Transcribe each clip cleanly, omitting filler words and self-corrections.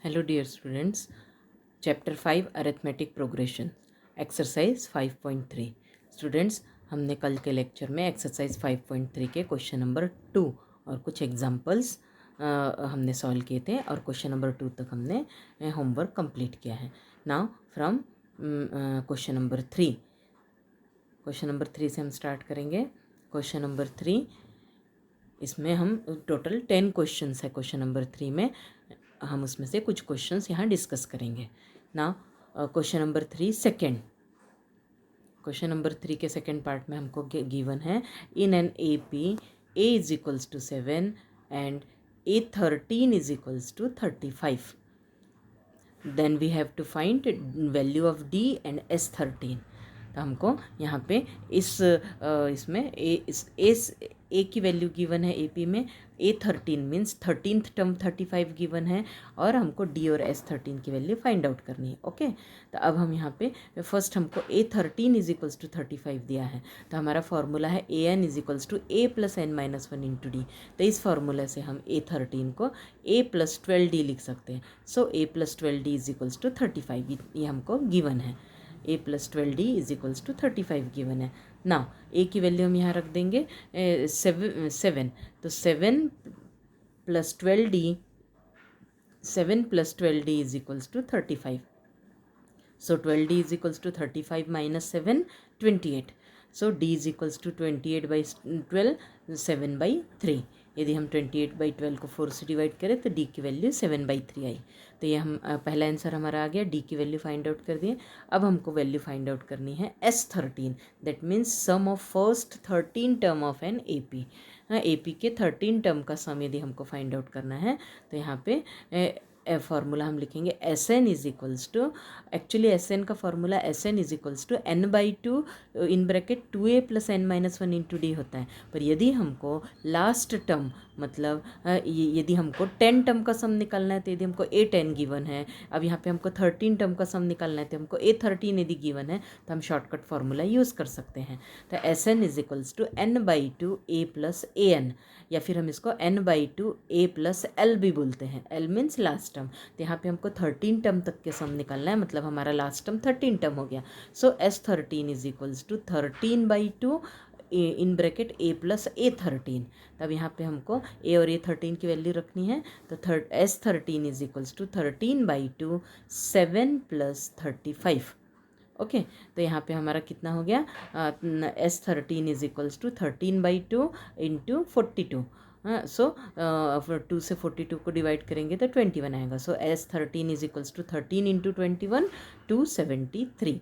Hello dear students, chapter 5 arithmetic progression exercise 5.3। Students, हमने कल के लेक्चर में एक्सरसाइज 5.3 के क्वेश्चन नंबर 2 और कुछ एग्जांपल्स हमने सॉल्व किए थे और क्वेश्चन नंबर 2 तक हमने होमवर्क कंप्लीट किया है। Now from question number 3, question number 3 से हम स्टार्ट करेंगे। क्वेश्चन नंबर 3, इसमें हम टोटल 10 क्वेश्चंस है। क्वेश्चन नंबर 3 में हम उसमें से कुछ क्वेश्चंस यहाँ डिस्कस करेंगे ना। Question number 3 second, question number 3 के सेकेंड पार्ट में हमको गिवन है in an A P a is equals to 7 and A13 is equals to 35। Then we have to find value of D and S13। तो हमको यहाँ पे इसमें ए की वैल्यू गिवन है AP में। A13 means 13th term 35 given है और हमको D और S13 की वैल्यू फाइंड आउट करनी है। ओके, तो अब हम यहाँ पे फर्स्ट हमको A13 इज इक्वल्स टू 35 दिया है, तो हमारा फॉर्मूला है AN is equals to A plus N minus 1 into D। तो इस फार्मूला से हम A13 को A प्लस 12D लिख सकते हैं। So A plus 12D is equals to 35, ये हमको गिवन है। A plus 12D is equals to 35 given है। ना A की वैल्यू हम यहाँ रख देंगे 7, तो 7 plus 12D, 7 plus 12D is equals to 35। So 12D is equals to 35 minus 7, 28. So D is equals to 28 by 12, 7 by 3। यदि हम 28 by 12 को 4 से डिवाइड करें तो D की वैल्यू 7 by 3 आई। तो ये हम पहला आंसर हमारा आ गया। D की वैल्यू फाइंड आउट कर दिए। अब हमको वैल्यू फाइंड आउट करनी है S13, that means sum of first 13 term of an AP। AP के 13 टर्म का सम यदि हमको फाइंड आउट करना है तो यहाँ पे फार्मूला हम लिखेंगे Sn is equals to, actually Sn का formula Sn is equals to n/2 in bracket 2a plus n minus 1 into D होता है। पर यदि हमको लास्ट टर्म मतलब यदि हमको 10 टर्म का सम निकालना है तो यदि हमको A10 गिवन है, अब यहाँ पे हमको 13 टर्म का सम निकालना है तो हमको A13 यदि गिवन है तो हम शॉर्टकट फार्मूला यूज़ कर सकते हैं। तो Sn is equals to n/2 a plus an, या फिर हम इसको n/2 a प्लस l भी बोलते हैं। l मीन्स लास्ट टर्म, तो यहाँ पे हमको 13 टर्म तक के सम निकालना है, मतलब हमारा लास्ट टर्म 13 टर्म हो गया। So S13 is equals to 13/2 in bracket a plus A13। तब यहाँ पे हमको a और A13 की वैल्यू रखनी है, तो S13 इज इक्वल्स टू 13/2 7 प्लस 35। ओके, तो यहाँ पे हमारा कितना हो गया, S13 is equals to 13/2 into 42। So 2 से 42 को डिवाइड करेंगे तो 21 आएगा। So S13 is equals to 13 into 21 273।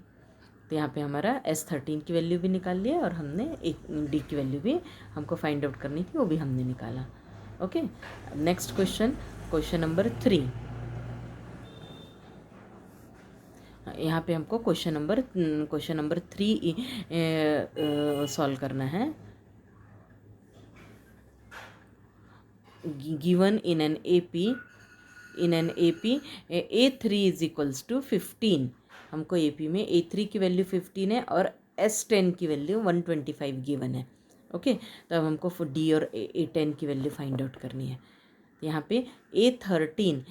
तो यहाँ पे हमारा S13 की वैल्यू भी निकाल लिया और हमने एक D की वैल्यू भी हमको फाइंड आउट करनी थी, वो भी हमने निकाला। Okay, next question, question number 3। यहाँ पे हमको क्वेश्चन नंबर 3 सॉल्व करना है। Given in an AP A3 is equals to 15। हमको AP में A3 की वैल्यू 15 है और S10 की वैल्यू 125 गिवन है। ओके, तो अब हमको D और A10 की वैल्यू फाइंड आउट करनी है। यहाँ पे A3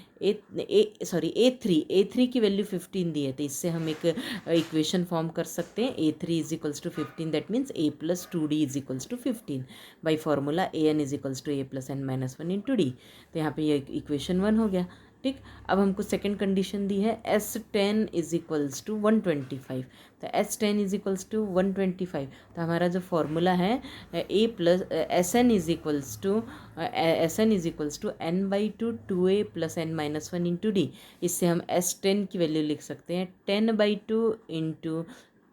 की वैल्यू 15 दी है, तो इससे हम एक इक्वेशन फॉर्म कर सकते हैं। A3 is equals to 15, that means A plus 2D is equals to 15 by formula AN is equals to A plus N minus 1 into D। तो यहाँ पे ये इक्वेशन 1 हो गया। ठीक, अब हमको सेकंड कंडीशन दी है S10 इज इक्वल्स टू 125। तो S10 इज इक्वल्स टू 125, तो हमारा जो फॉर्मूला है A plus SN is equals to n/2 2a plus n minus 1 into D। इससे हम S10 की वैल्यू लिख सकते हैं 10/2 into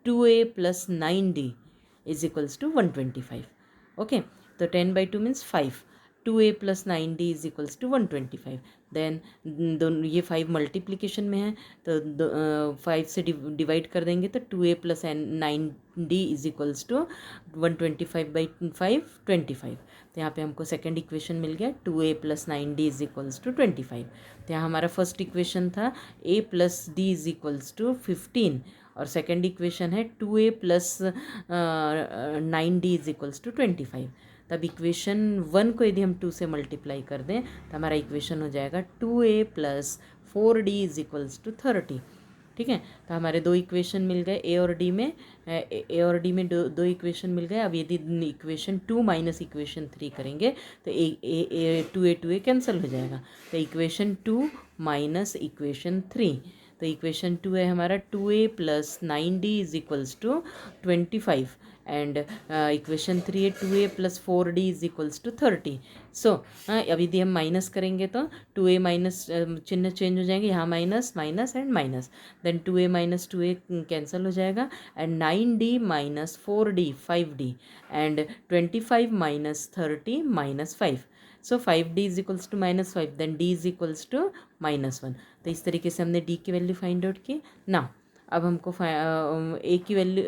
2a plus 9D is equals to 125। Okay, तो 10/2 means 5, 2a plus 9D is equals to 125। Then दोनों ये 5 multiplication में है, तो 5 से डिवाइड कर देंगे तो 2a plus 9D is equals to 125/5 25। तो यहाँ पे हमको सेकंड इक्वेशन मिल गया 2a plus 9D is equals to 25। तो यहाँ हमारा फर्स्ट इक्वेशन था a plus D is equals to 15 और सेकंड इक्वेशन है 2a plus 9D is equals to 25। तब इक्वेशन 1 को यदि हम 2 से मल्टीप्लाई कर दें तो हमारा इक्वेशन हो जाएगा 2a + 4d = 30। ठीक है, तो हमारे दो इक्वेशन मिल गए ए और डी में, ए और डी में दो इक्वेशन मिल गए। अब यदि इक्वेशन 2 माइनस इक्वेशन 3 करेंगे तो टू ए कैंसिल हो जाएगा। तो इक्वेशन 2 माइनस इक्वेशन 3, तो इक्वेशन 2 है हमारा 2a + 9d = 25 एंड इक्वेशन 3 है 2a + 4d = 30। सो अब यदि हम माइनस करेंगे तो 2a माइनस चिन्ह चेंज हो जाएंगे, यहाँ minus minus and minus, then 2a - 2a cancel हो जाएगा एंड 9d - 4d 5d एंड 25 - 30 - 5। So 5d = -5, then d = -1। तो इस तरीके से हमने d की वैल्यू फाइंड आउट की ना। अब हमको ए की वैल्यू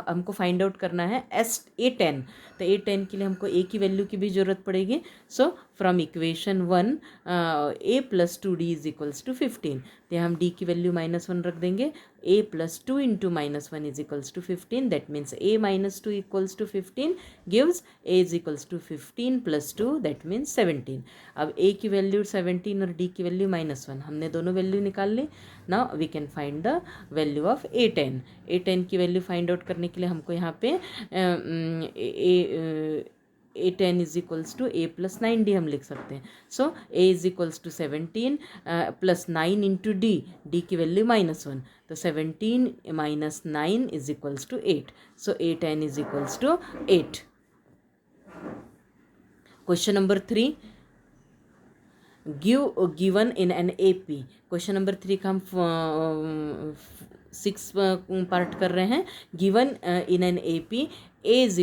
हमको फाइंड आउट करना है A10। तो A10 के लिए हमको ए की वैल्यू की भी ज़रूरत पड़ेगी। So from equation 1 a + 2d = 15। तो यहाँ हम d की वैल्यू -1 रख देंगे। a + 2 × -1 = 15, that means a - 2 = 15 gives a = 15 + 2 that means 17। अब a की वैल्यू 17 और d की वैल्यू -1, हमने दोनों वैल्यू निकाल ली। Now we can find the value of A10। A10 की वैल्यू फाइंड आउट करने के लिए हमको यहाँ पे A10 = a + 9d हम लिख सकते हैं। सो a = 17 + 9 × d की वैल्यू -1, तो 17 - 9 = 8। So A10 = 8। Question number 3 given in an AP। Question number 3 का हम 6 पार्ट कर रहे हैं। Given in an AP a =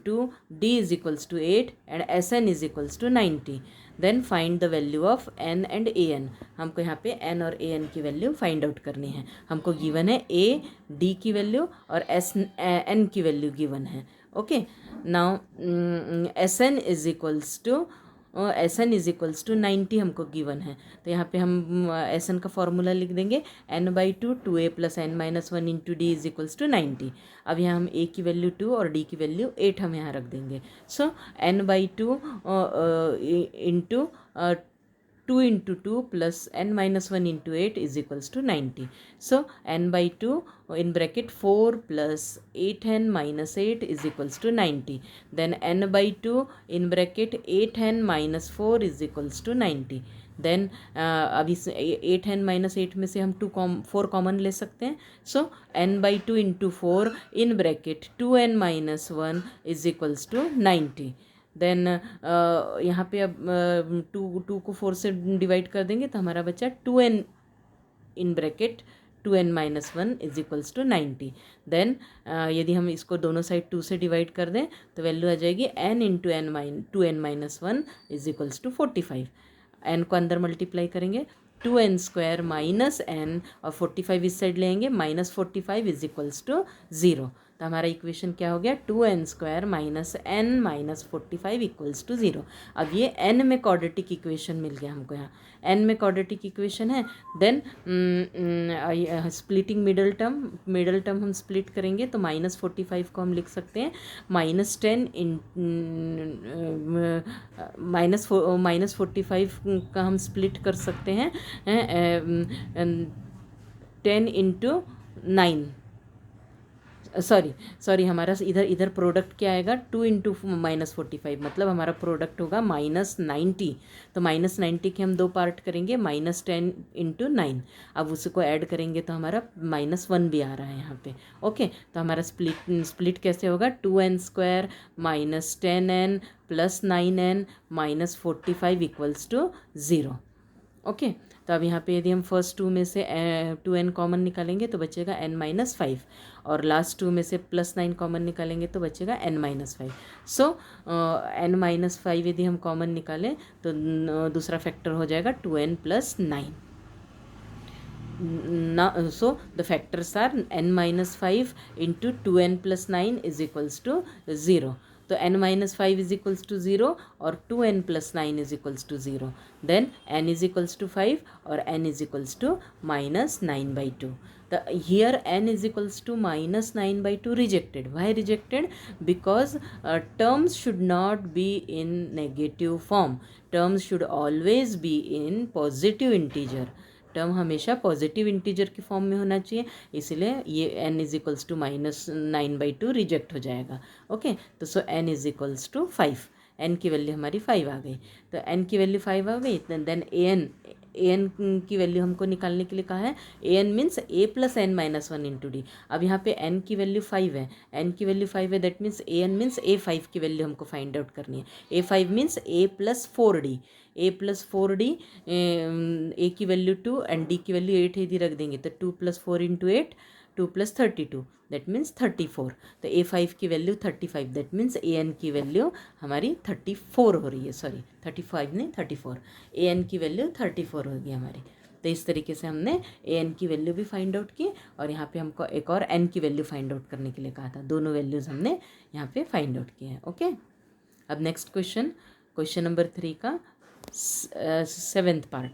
2, d = 8 and SN = 90। Then find the value of n and AN। हमको यहाँ पे n और AN की वैल्यू फाइंड आउट करनी है। हमको गिवन है a, d की वैल्यू और n की वैल्यू गिवन है। ओके, नाउ SN = 90 हमको गिवन है। तो यहाँ पे हम SN का फॉर्मूला लिख देंगे n/2 2a + n - 1 × d = 90। अब यहाँ हम a की वैल्यू 2 और d की वैल्यू 8 हम यहाँ रख देंगे। So n/2 into 2 × 2 + n - 1 × 8 = 90। So n/2 in bracket 4 + 8n - 8 = 90. Then n/2 in bracket 8n - 4 = 90. Then अब इस 8n - 8 में से हम 4 कॉमन ले सकते हैं। सो n/2 × 4 in bracket 2n - 1 = 90। Then यहाँ पे अब 2 को 4 से डिवाइड कर देंगे तो हमारा बचा 2n in bracket 2n - 1 = 90। Then यदि हम इसको दोनों साइड 2 से डिवाइड कर दें तो वैल्यू आ जाएगी n × 2n - 1 = 45। n को अंदर मल्टीप्लाई करेंगे 2n² - n और 45 इस साइड लेंगे -45 = 0। तो हमारा इक्वेशन क्या हो गया 2n² - n - 45 = 0। अब ये n में क्वाड्रेटिक इक्वेशन मिल गया हमको। यहाँ n में क्वाड्रेटिक इक्वेशन है। देन स्प्लिटिंग मिडल टर्म हम स्प्लिट करेंगे तो -45 को हम लिख सकते हैं -10 -45 का हम स्प्लिट कर सकते हैं 10 × 9। सॉरी हमारा इधर प्रोडक्ट क्या आएगा 2 × -45, मतलब हमारा प्रोडक्ट होगा -90। तो -90 के हम 2 पार्ट करेंगे -10 × 9। अब उसको ऐड करेंगे तो हमारा -1 भी आ रहा है यहाँ पे। ओके, तो हमारा स्प्लिट कैसे होगा 2n² - 10n + 9n - 45 = 0। ओके, तो अब यहाँ पे यदि हम फर्स्ट 2 में से 2n कॉमन निकालेंगे तो बचेगा n - 5 और लास्ट 2 में से +9 कॉमन निकालेंगे तो बचेगा n - 5। सो n - 5 यदि हम कॉमन निकालें तो दूसरा फैक्टर हो जाएगा 2n + 9। So the factors are n - 5 × 2n + 9 = 0। तो n minus 5 is equals to 0 और 2n plus 9 is equals to 0. Then n is equals to 5 और n is equals to minus 9/2. The here n is equals to minus 9/2 rejected. Why rejected? Because terms should not be in negative form. Terms should always be in positive integer. Term हमेशा positive integer की form में होना चाहिए, इसलिए ये n is equals to minus 9/2 reject हो जाएगा. Okay, तो so n is equals to 5. n की वैल्यू हमारी 5 आ गई. तो n की वैल्यू 5 आ गई. देन an की वैल्यू हमको निकालने के लिए कहा है. an means a plus n minus 1 into D. अब यहाँ पे n की वैल्यू 5 है, n की वैल्यू 5 है, that means an means a5 की वैल्यू हमको फाइंड आउट करनी है. a5 means a plus 4d. a plus 4d, ए की वैल्यू 2 एंड डी की वैल्यू 8 इधर रख देंगे. तो 2 plus 4 into 8, 2 plus 32, that means 34. तो a5 की वैल्यू 35, दैट मीन्स an की वैल्यू हमारी 34 हो रही है. सॉरी 35 नहीं 34. an की वैल्यू 34 होगी हमारी. तो इस तरीके से हमने an की वैल्यू भी फाइंड आउट की और यहाँ पे हमको एक और n की वैल्यू फाइंड आउट करने के लिए कहा था. दोनों वैल्यूज़ हमने यहाँ पे फाइंड आउट किए हैं. ओके, अब नेक्स्ट क्वेश्चन नंबर 3 का 7th पार्ट.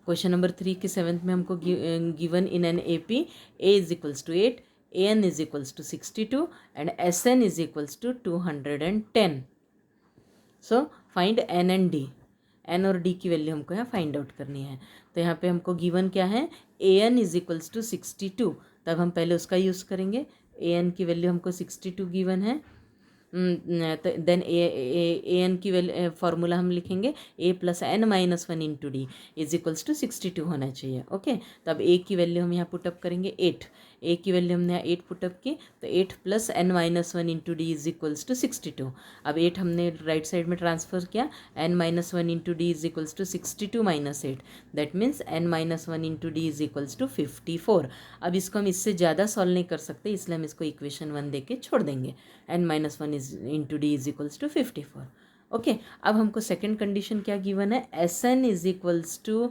क्वेश्चन नंबर 3 के 7th में हमको given in an AP a is equals to 8, an is equals to 62 and sn is equals to 210. So find n and d. n और d की value हमको यहाँ find out करनी है. तो यहाँ पे हमको गिवन क्या है, an इज इक्वल्स टू 62. तब हम पहले उसका यूज़ करेंगे. an की वैल्यू हमको 62 गिवन है. तो देन ए एन की वैल्यू फार्मूला हम लिखेंगे a plus n minus 1 into D is equals to 62 होना चाहिए. ओके, तो अब a की वैल्यू हम यहाँ पुटअप करेंगे 8. a की वैल्यू हमने यहाँ 8 पुटअप की, तो 8 plus n minus 1 into D is equals to 62. अब 8 हमने राइट साइड में ट्रांसफर किया, n minus 1 into D is equals to 62 minus 8, that means n minus 1 into D is equals to 54. अब इसको हम इससे ज़्यादा सॉल्व नहीं कर सकते, इसलिए हम इसको इक्वेशन 1 दे के छोड़ देंगे. n minus 1 into D is equals to 54. Okay, अब हमको सेकेंड कंडीशन क्या गिवन है, sn is equals to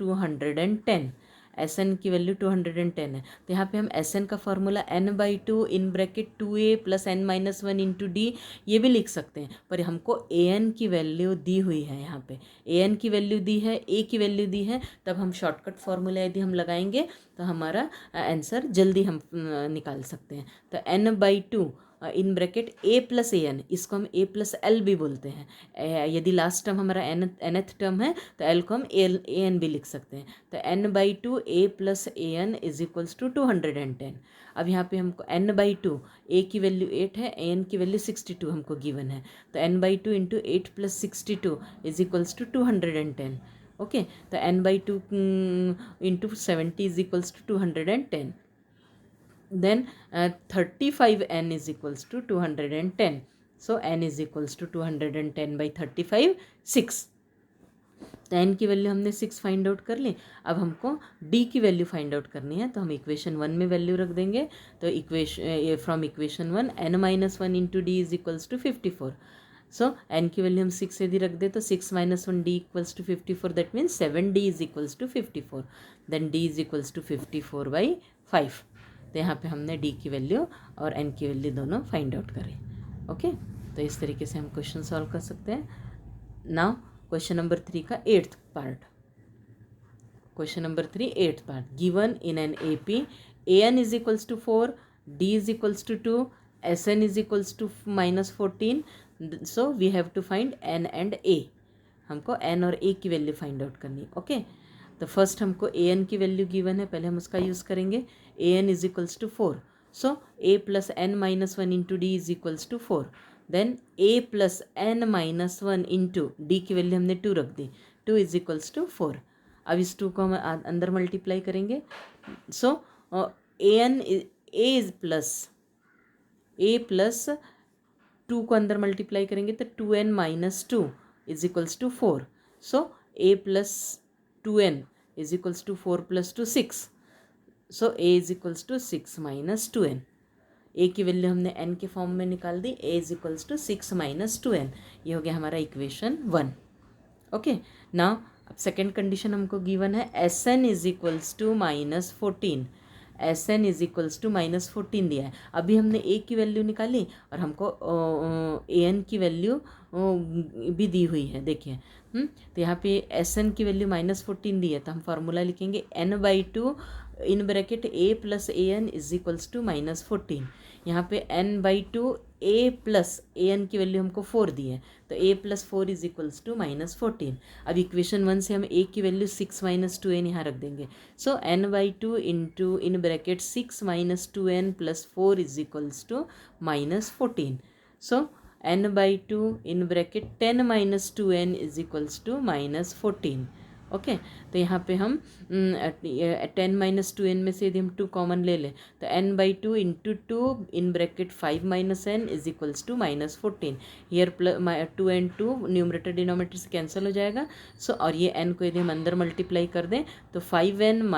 210. sn की वैल्यू 210 है. तो यहाँ पे हम sn का formula n/2 in bracket 2a plus n minus 1 into D ये भी लिख सकते हैं, पर हमको an की वैल्यू दी हुई है. यहाँ पे an की वैल्यू दी है, a की वैल्यू दी है, तब हम शॉर्टकट फार्मूला यदि हम लगाएंगे तो हमारा आंसर जल्दी हम निकाल सकते हैं. तो n/2 in bracket a plus an, इसको हम a प्लस l भी बोलते हैं. यदि लास्ट टर्म हमारा nth टर्म है तो l को हम an भी लिख सकते हैं. तो n/2 a plus an is equals to 210. अब यहाँ पे हमको n/2 a की वैल्यू 8 है, an की वैल्यू 62 हमको गिवन है. तो n/2 into 8 plus 62 is equals to 210. Okay, तो n/2 into 70 is equals to 210. Then 35n is equals to 210. So n is equals to 210 by 35, 6. तो n की वैल्यू हमने 6 फाइंड आउट कर ली. अब हमको d की वैल्यू फाइंड आउट करनी है, तो हम इक्वेशन 1 में वैल्यू रख देंगे. तो from equation 1 n minus 1 into D is equals to 54. So n की वैल्यू हम 6 यदि रख दे तो 6 minus 1 d equals to 54, that means 7d is equals to 54. Then d is equals to 54 by 5. तो यहाँ पे हमने d की वैल्यू और n की वैल्यू दोनों फाइंड आउट करें. ओके, तो इस तरीके से हम क्वेश्चन सॉल्व कर सकते हैं. नाउ क्वेश्चन नंबर 3 का 8th part. Question number 3 8th part. Given in an AP an is equals to 4, d is equals to 2, sn is equals to minus 14. So we have to find n and a. हमको n और a की value find out करनी. Okay, तो first हमको an की value given है, पहले हम उसका यूज़ करेंगे. an is equals to 4. So a plus n minus 1 into D is equals to 4. Then a plus n minus 1 into D की वैल्यू हमने 2 रख दी, 2 इज इक्वल्स टू 4. अब इस 2 को हम अंदर मल्टीप्लाई करेंगे. सो a प्लस 2 को अंदर मल्टीप्लाई करेंगे तो 2n minus 2 is equals to 4. So a plus 2n is equals to 4 plus 2 6. So a is equals to 6 minus 2n. a की वैल्यू हमने n के फॉर्म में निकाल दी, a is equals to 6 minus 2n. ये हो गया हमारा इक्वेशन 1. ओके, नाउ अब सेकेंड कंडीशन हमको गिवन है sn is equals to minus 14. S N is equals to -14 दिया है। अभी हमने ए की वैल्यू निकाली और हमको ए एन की वैल्यू भी दी हुई है, देखिए। तो यहाँ पे एस एन की वैल्यू -14 दी है, तो हम फार्मूला लिखेंगे n/2 in bracket a plus A N is equals to -14। यहाँ पे n/2 a plus A N की वैल्यू हमको 4 दी है, तो a plus 4 is equals to -14। अब इक्वेशन 1 से हम a की वैल्यू 6 - 2n यहाँ रख देंगे। So n/2 into in bracket 6 - 2n plus 4 is equals to -14। So n/2 in bracket 10 - 2n is equals to -14। Okay, तो यहाँ पे हम 10 - 2n में से यदि हम 2 कॉमन ले लें तो n/2 into 2 in bracket 5 - n is equals to -14। Here 2 and 2 numerator denominator से कैंसिल हो जाएगा। सो और ये n को यदि हम अंदर मल्टीप्लाई कर दें तो 5n -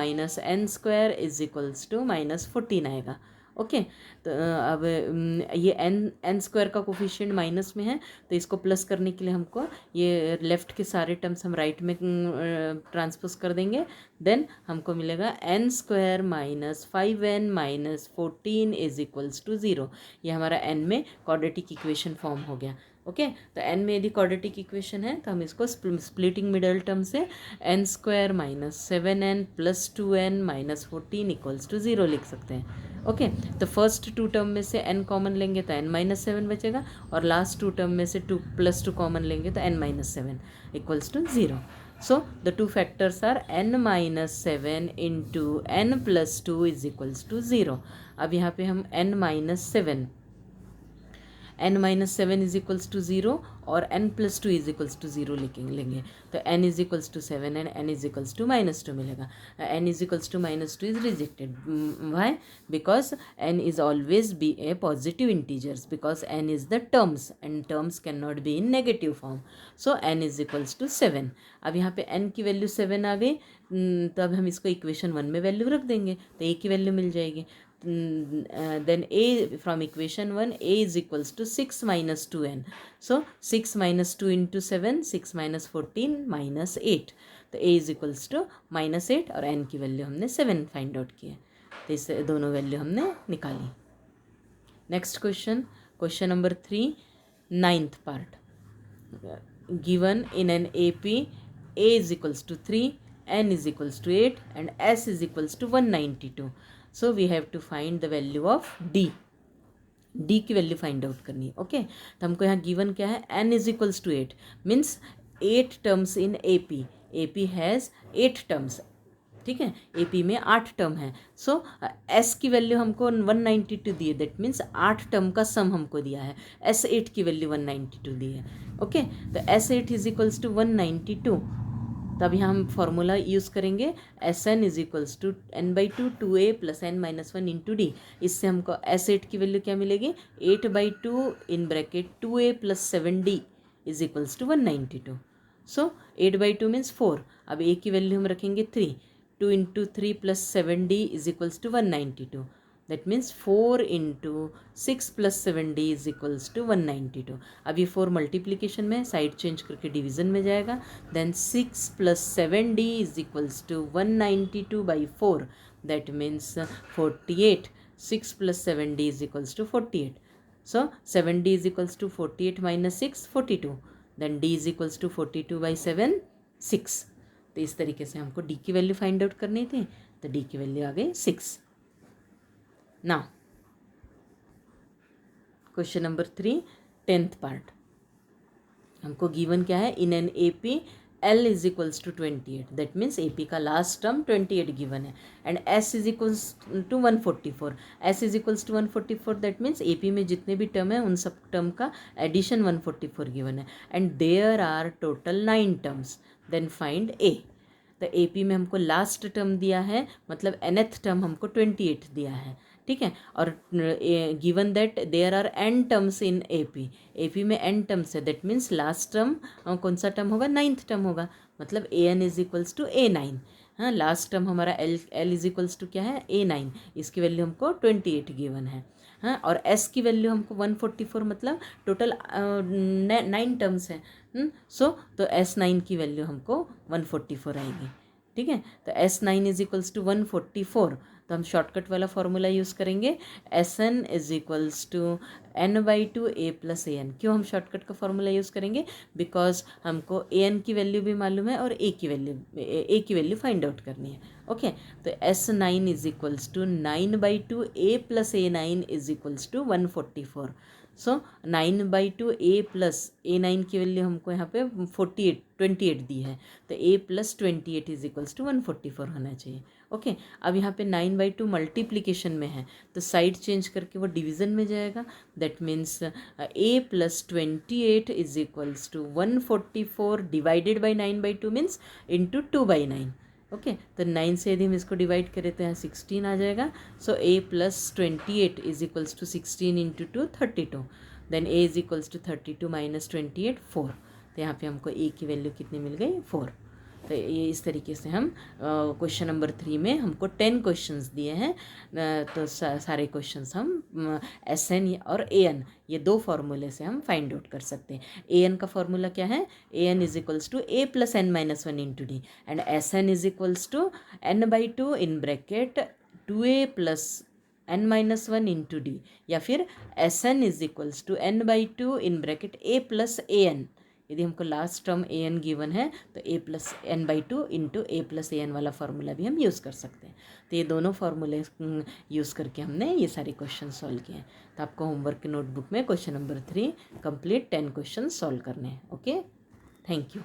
n² is equals to -14 आएगा। ओके, तो अब ये n² का कोफिशिएंट माइनस में है, तो इसको प्लस करने के लिए हमको ये लेफ़्ट के सारे टर्म्स हम राइट में ट्रांसपोज कर देंगे। देन हमको मिलेगा n² - 5n - 14 is equals to 0। ये हमारा n में क्वाड्रेटिक इक्वेशन फॉर्म हो गया। ओके, तो n में यदि क्वाड्रेटिक इक्वेशन है तो हम इसको स्प्लिटिंग मिडल टर्म से n² - 7n + 2n - 14 equals to 0 लिख सकते हैं। ओके, तो फर्स्ट 2 टर्म में से n कॉमन लेंगे तो n - 7 बचेगा, और लास्ट 2 टर्म में से 2 + 2 कॉमन लेंगे तो n - 7 equals to 0। So the 2 factors are n - 7 into n + 2 is equals to 0। अब यहाँ पे हम n - 7 इज इक्वल्स टू 0 और n + 2 इज इक्वल्स टू 0 लेंगे, तो n is equals to 7 and n is equals to -2 मिलेगा। n is equals to -2 is rejected. Why? Because n is always be a positive integers, because n is the terms and terms can not be in negative form. So n is equals to 7। अब यहाँ पे n की value 7 आ गई, तो अब हम इसको equation 1 में वैल्यू रख देंगे तो a की वैल्यू मिल जाएगी। then a from equation 1 a is equals to 6 - 2n. So 6 - 2 into 7 6 - 14 -8, तो a is equals to -8 और n की वैल्यू हमने 7 फाइंड आउट किया, तो इस दोनों वैल्यू हमने निकाली। Next question number 3, 9th part. Given in an AP a is equals to 3, n is equals to 8 and s is equals to 192. So we have to find the value of d की value find out करनी है। Okay, तो हमको यहाँ given क्या है, n is equals to 8 means 8 terms in AP has 8 terms. ठीक है, AP में 8 टर्म है। सो S की वैल्यू हमको 192 दी है, दैट मीन्स 8 टर्म का सम हमको दिया है। S8 की वैल्यू 192 दी है। ओके, तो S8 इज इक्वल्स टू 192। तब यहाँ हम फॉर्मूला यूज़ करेंगे Sn is equals to n/2 2a + n - 1 into d। इससे हमको S8 की वैल्यू क्या मिलेगी, 8/2 in bracket 2a + 7d is equals to 192। So 8/2 means 4। अब a की वैल्यू हम रखेंगे 3, 2 into 3 + 7d is equals to 192। That means 4 into 6 + 7d is equals to 192। अब ये 4 मल्टीप्लीकेशन में साइड चेंज करके डिवीज़न में जाएगा। Then 6 + 7d is equals to 192/4, that means 48। 6 + 7d is equals to 48। So 7d is equals to 48 - 6 42। Then d is equals to 42/7 6। तो इस तरीके से हमको d की वैल्यू फाइंड आउट करनी थी, तो d की वैल्यू आ गई 6। Now, question number 3, 10th part. हमको गिवन क्या है, in an AP L is equals to 28, that means AP का लास्ट टर्म 28 गिवन है, and S is equals to 144। S is equals to 144, that means AP में जितने भी term है उन सब टर्म का एडिशन 144 गिवन है, and there are total 9 terms. Then find A। तो AP में हमको लास्ट टर्म दिया है, मतलब nth टर्म हमको 28 दिया है। ठीक है, और given that there are n terms in AP में n टर्म्स है, दैट मीन्स लास्ट टर्म कौन सा टर्म होगा, 9th टर्म होगा, मतलब an is equals to A9। हाँ, लास्ट टर्म हमारा L इज इक्वल्स टू क्या है, A9। इसकी वैल्यू हमको 28 गिवन है। हाँ, और S की वैल्यू हमको 144, मतलब टोटल 9 टर्म्स है। सो तो S9 की वैल्यू हमको 144 आएगी। ठीक है, तो S9 इज इक्वल्स टू 144, तो हम शॉर्टकट वाला फॉर्मूला यूज़ करेंगे, Sn is equals to n/2 a plus an। क्यों हम शॉर्टकट का फॉर्मूला यूज़ करेंगे? बिकॉज हमको an की वैल्यू भी मालूम है और a की वैल्यू फाइंड आउट करनी है। ओके, तो S9 is equals to 9/2 a plus a9 is equals to 144। So 9/2 a plus a9 की वैल्यू हमको यहाँ पे 28 दी है, तो a plus 28 is equals to 144 होना चाहिए। ओके, अब यहाँ पे 9/2 मल्टीप्लिकेशन में है तो साइड चेंज करके वो डिवीज़न में जाएगा। That means a plus 28 is equals to 144 divided by 9/2 means into 2/9। Okay, तो 9 से यदि हम इसको डिवाइड करें तो यहाँ 16 आ जाएगा। So a plus 28 is equals to 16 into 2 32। Then a is equals to 32 minus 28 4। तो यहाँ पे हमको a की वैल्यू कितनी मिल गई? 4। तो ये इस तरीके से हम क्वेश्चन नंबर 3 में हमको 10 क्वेश्चंस दिए हैं, तो सारे क्वेश्चंस हम Sn और An ये दो फार्मूले से हम फाइंड आउट कर सकते हैं। An का फार्मूला क्या है? An is equals to a plus n minus 1 into d, and Sn is equals to n/2 in bracket 2a plus n minus 1 into d, या फिर Sn is equals to n/2 in bracket a plus an। यदि हमको last term an given है तो a plus n/2 into a plus an वाला formula भी हम use कर सकते हैं। तो ये दोनों फार्मूले यूज़ करके हमने ये सारे क्वेश्चन सॉल्व किए हैं। तो आपको होमवर्क की नोटबुक में question number 3 complete 10 question solve करने हैं। Okay, thank you.